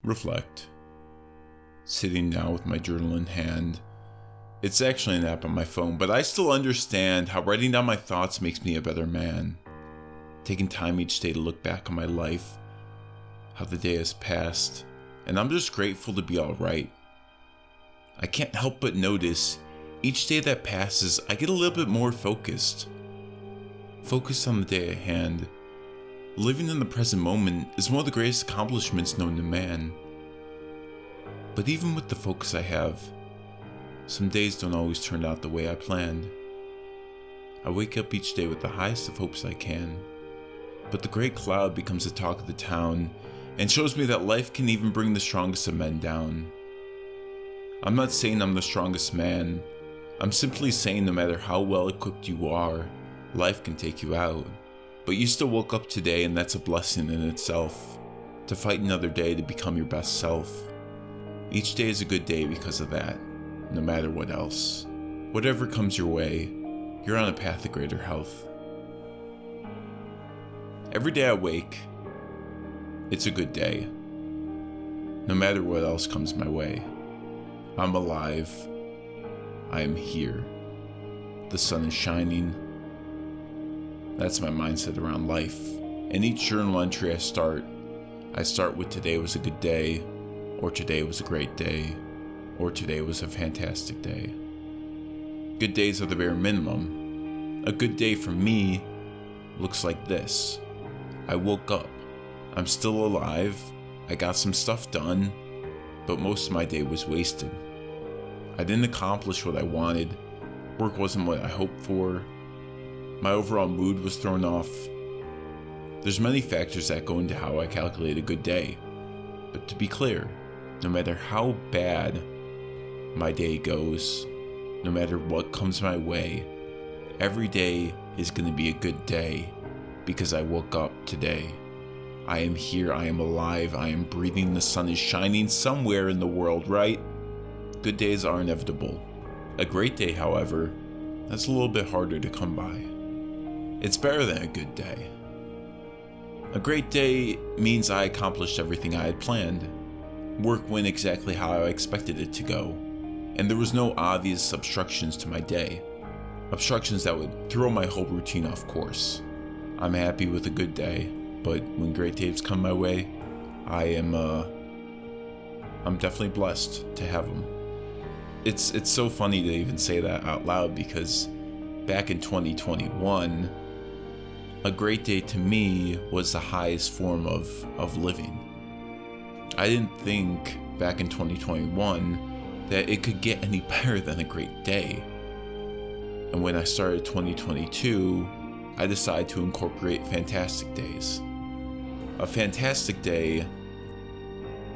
reflect. Sitting down with my journal in hand. It's actually an app on my phone, but I still understand how writing down my thoughts makes me a better man. Taking time each day to look back on my life, how the day has passed, and I'm just grateful to be alright. I can't help but notice each day that passes, I get a little bit more focused. Focused on the day at hand. Living in the present moment is one of the greatest accomplishments known to man. But even with the focus I have, some days don't always turn out the way I planned. I wake up each day with the highest of hopes I can, but the great cloud becomes the talk of the town and shows me that life can even bring the strongest of men down. I'm not saying I'm the strongest man. I'm simply saying no matter how well equipped you are, life can take you out. But you still woke up today, and that's a blessing in itself. To fight another day to become your best self. Each day is a good day because of that, no matter what else. Whatever comes your way, you're on a path to greater health. Every day I wake, it's a good day. No matter what else comes my way. I'm alive. I am here. The sun is shining. That's my mindset around life. And each journal entry I start with today was a good day, or today was a great day, or today was a fantastic day. Good days are the bare minimum. A good day for me looks like this. I woke up. I'm still alive. I got some stuff done, but most of my day was wasted. I didn't accomplish what I wanted. Work wasn't what I hoped for. My overall mood was thrown off. There's many factors that go into how I calculate a good day. But to be clear, no matter how bad my day goes, no matter what comes my way, every day is going to be a good day because I woke up today. I am here, I am alive, I am breathing, the sun is shining somewhere in the world, right? Good days are inevitable. A great day, however, that's a little bit harder to come by. It's better than a good day. A great day means I accomplished everything I had planned. Work went exactly how I expected it to go, and there was no obvious obstructions to my day. Obstructions that would throw my whole routine off course. I'm happy with a good day, but when great days come my way, I'm definitely blessed to have them. It's so funny to even say that out loud because back in 2021, a great day to me was the highest form of living. I didn't think back in 2021 that it could get any better than a great day. And when I started 2022, I decided to incorporate fantastic days. A fantastic day,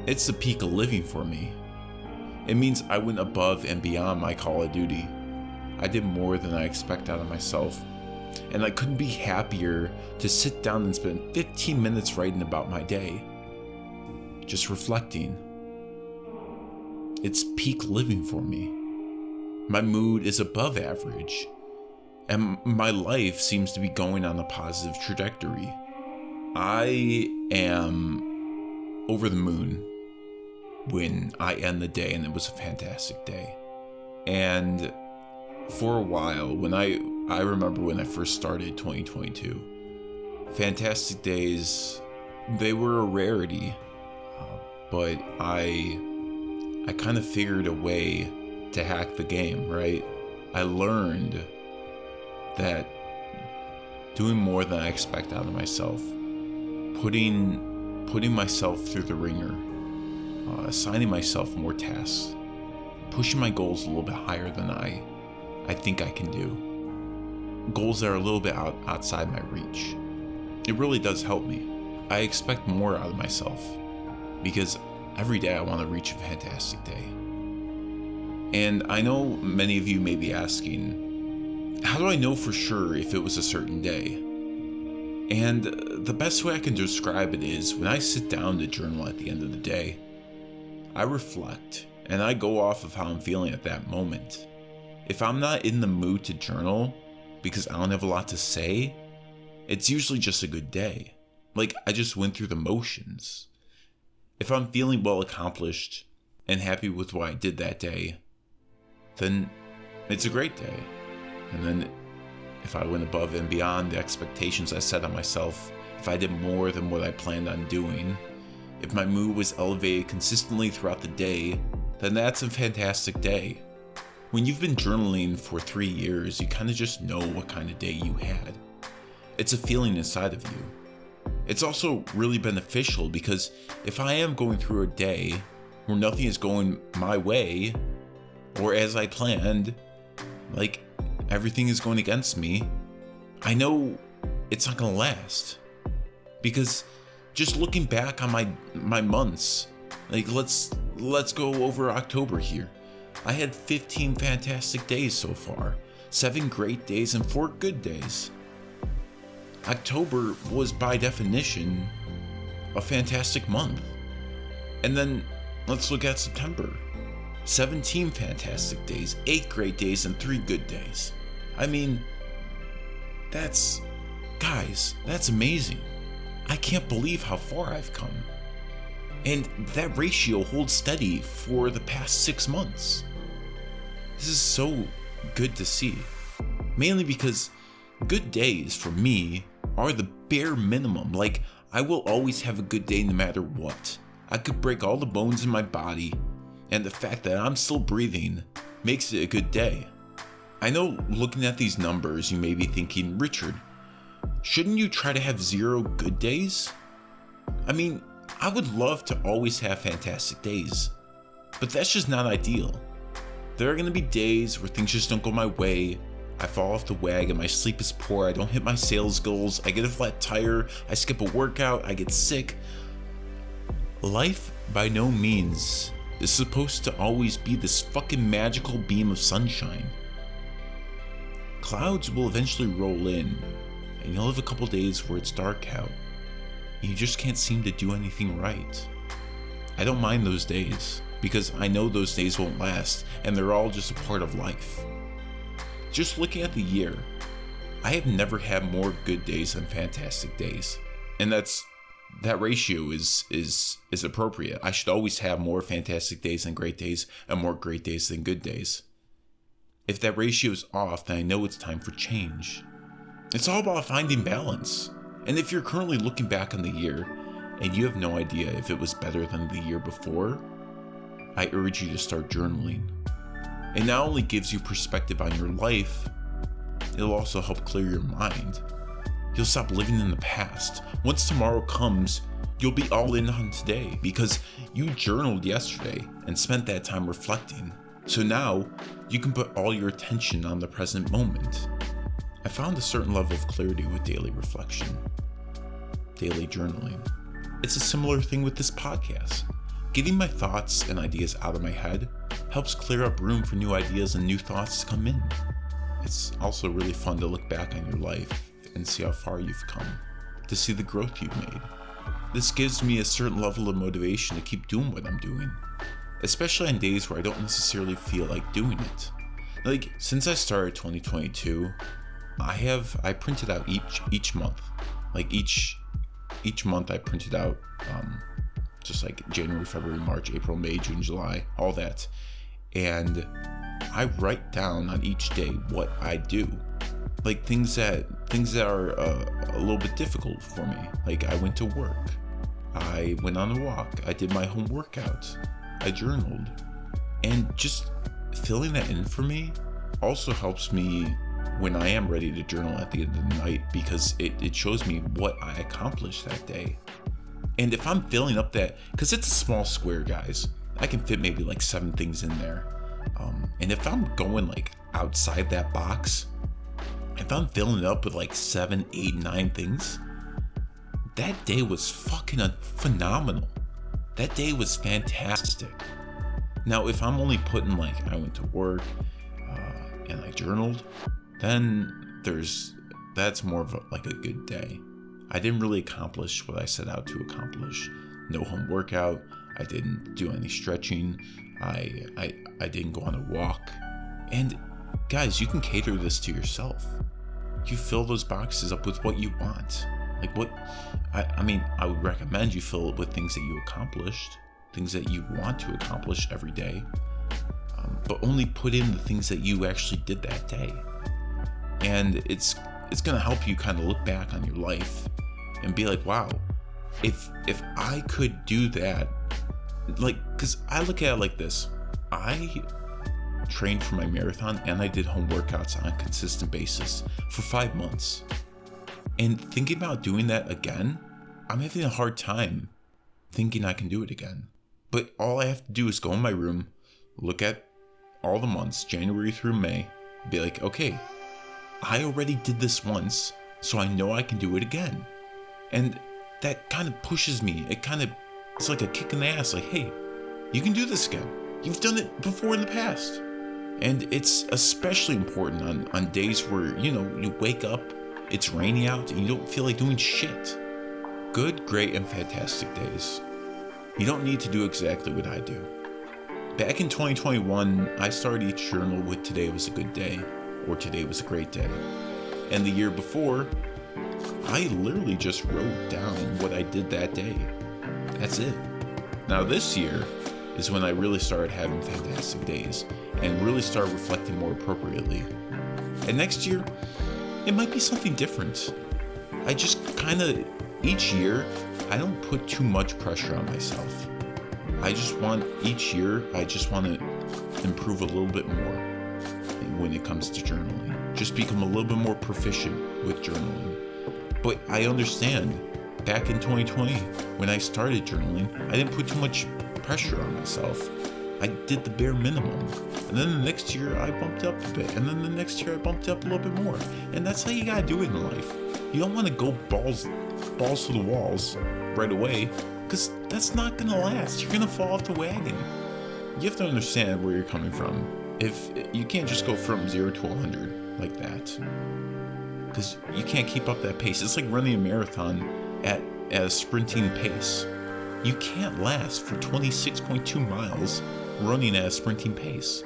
it's the peak of living for me. It means I went above and beyond my Call of Duty. I did more than I expect out of myself. And I couldn't be happier to sit down and spend 15 minutes writing about my day. Just reflecting. It's peak living for me. My mood is above average. And my life seems to be going on a positive trajectory. I am over the moon when I end the day, and it was a fantastic day. And for a while, when I remember when I first started 2022, fantastic days, they were a rarity, but I kind of figured a way to hack the game, right? I learned that doing more than I expect out of myself, putting myself through the ringer, assigning myself more tasks, pushing my goals a little bit higher than I think I can do. Goals that are a little bit outside my reach. It really does help me. I expect more out of myself because every day I want to reach a fantastic day. And I know many of you may be asking, how do I know for sure if it was a certain day? And the best way I can describe it is when I sit down to journal at the end of the day, I reflect and I go off of how I'm feeling at that moment. If I'm not in the mood to journal because I don't have a lot to say, it's usually just a good day. Like I just went through the motions. If I'm feeling well accomplished and happy with what I did that day, then it's a great day. And then if I went above and beyond the expectations I set on myself, if I did more than what I planned on doing, if my mood was elevated consistently throughout the day, then that's a fantastic day. When you've been journaling for 3 years, you kind of just know what kind of day you had. It's a feeling inside of you. It's also really beneficial because if I am going through a day where nothing is going my way or as I planned, like everything is going against me, I know it's not gonna last. Because just looking back on my months, like let's go over October here. I had 15 fantastic days so far, 7 great days and 4 good days. October was by definition a fantastic month. And then let's look at September. 17 fantastic days, 8 great days and 3 good days. I mean, that's amazing. I can't believe how far I've come. And that ratio holds steady for the past 6 months. This is so good to see. Mainly because good days for me are the bare minimum. Like, I will always have a good day no matter what. I could break all the bones in my body, and the fact that I'm still breathing makes it a good day. I know looking at these numbers, you may be thinking, Richard, shouldn't you try to have 0 good days? I mean, I would love to always have fantastic days, but that's just not ideal. There are going to be days where things just don't go my way. I fall off the wagon, my sleep is poor, I don't hit my sales goals, I get a flat tire, I skip a workout, I get sick. Life, by no means, is supposed to always be this fucking magical beam of sunshine. Clouds will eventually roll in, and you'll have a couple days where it's dark out, and you just can't seem to do anything right. I don't mind those days, because I know those days won't last, and they're all just a part of life. Just looking at the year, I have never had more good days than fantastic days, and that ratio is appropriate. I should always have more fantastic days than great days, and more great days than good days. If that ratio is off, then I know it's time for change. It's all about finding balance. And if you're currently looking back on the year and you have no idea if it was better than the year before, I urge you to start journaling. It not only gives you perspective on your life, it'll also help clear your mind. You'll stop living in the past. Once tomorrow comes, you'll be all in on today because you journaled yesterday and spent that time reflecting. So now you can put all your attention on the present moment. I found a certain level of clarity with daily reflection, daily journaling. It's a similar thing with this podcast. Getting my thoughts and ideas out of my head helps clear up room for new ideas and new thoughts to come in. It's also really fun to look back on your life and see how far you've come, to see the growth you've made. This gives me a certain level of motivation to keep doing what I'm doing, especially on days where I don't necessarily feel like doing it. Like, since I started 2022, I printed out each month. Like each month I printed out just like January, February, March, April, May, June, July, all that. And I write down on each day what I do. Like things that are a little bit difficult for me. Like I went to work, I went on a walk, I did my home workout, I journaled. And just filling that in for me also helps me when I am ready to journal at the end of the night, because it shows me what I accomplished that day. And if I'm filling up that, because it's a small square, guys, I can fit maybe like 7 things in there. And if I'm going like outside that box, if I'm filling it up with like 7, 8, 9 things, that day was fucking phenomenal. That day was fantastic. Now, if I'm only putting like I went to work and I journaled, then that's more of a good day. I didn't really accomplish what I set out to accomplish. No home workout. I didn't do any stretching. I didn't go on a walk. And guys, you can cater this to yourself. You fill those boxes up with what you want. Like what? I mean, I would recommend you fill it with things that you accomplished, things that you want to accomplish every day, but only put in the things that you actually did that day. And it's gonna help you kind of look back on your life and be like, wow, if I could do that, like, because I look at it like this. I trained for my marathon and I did home workouts on a consistent basis for 5 months. And thinking about doing that again, I'm having a hard time thinking I can do it again. But all I have to do is go in my room, look at all the months, January through May, be like, okay, I already did this once, so I know I can do it again. And that kind of pushes me. It's like a kick in the ass, like, hey, you can do this again. You've done it before in the past. And it's especially important on days where, you wake up, it's rainy out, and you don't feel like doing shit. Good, great, and fantastic days. You don't need to do exactly what I do. Back in 2021, I started each journal with today was a good day, or today was a great day. And the year before, I literally just wrote down what I did that day. That's it. Now this year is when I really started having fantastic days and really started reflecting more appropriately. And next year, it might be something different. I just each year, I don't put too much pressure on myself. Each year, I just want to improve a little bit more when it comes to journaling. Just become a little bit more proficient with journaling. But I understand, back in 2020, when I started journaling, I didn't put too much pressure on myself. I did the bare minimum. And then the next year, I bumped up a bit. And then the next year, I bumped up a little bit more. And that's how you gotta do it in life. You don't want to go balls to the walls right away, because that's not gonna last. You're gonna fall off the wagon. You have to understand where you're coming from. If you can't just go from 0 to 100 like that, because you can't keep up that pace. It's like running a marathon at a sprinting pace. You can't last for 26.2 miles running at a sprinting pace,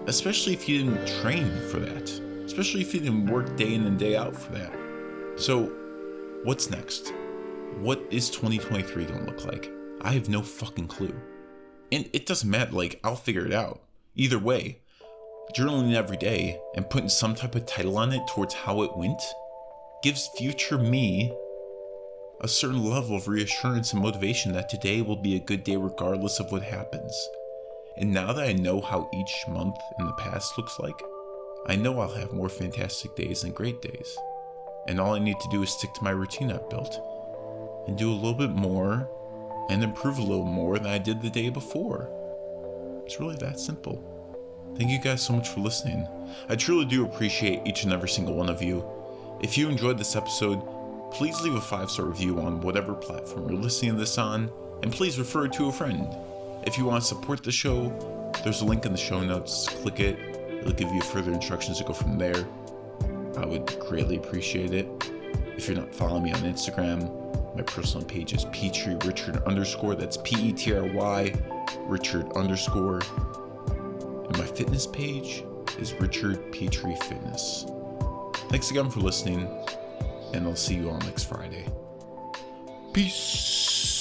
especially if you didn't train for that, especially if you didn't work day in and day out for that. So what's next? What is 2023 gonna look like? I have no fucking clue. And it doesn't matter, like, I'll figure it out. Either way, journaling every day and putting some type of title on it towards how it went gives future me a certain level of reassurance and motivation that today will be a good day regardless of what happens. And now that I know how each month in the past looks like, I know I'll have more fantastic days and great days. And all I need to do is stick to my routine I've built and do a little bit more and improve a little more than I did the day before. It's really that simple. Thank you guys so much for listening. I truly do appreciate each and every single one of you. If you enjoyed this episode, please leave a 5-star review on whatever platform you're listening to this on, and please refer it to a friend. If you want to support the show, there's a link in the show notes. Click it. It'll give you further instructions to go from there. I would greatly appreciate it. If you're not following me on Instagram, my personal page is Petry Richard _. That's PETRY Richard _. And my fitness page is Richard Petry Fitness. Thanks again for listening, and I'll see you all next Friday. Peace.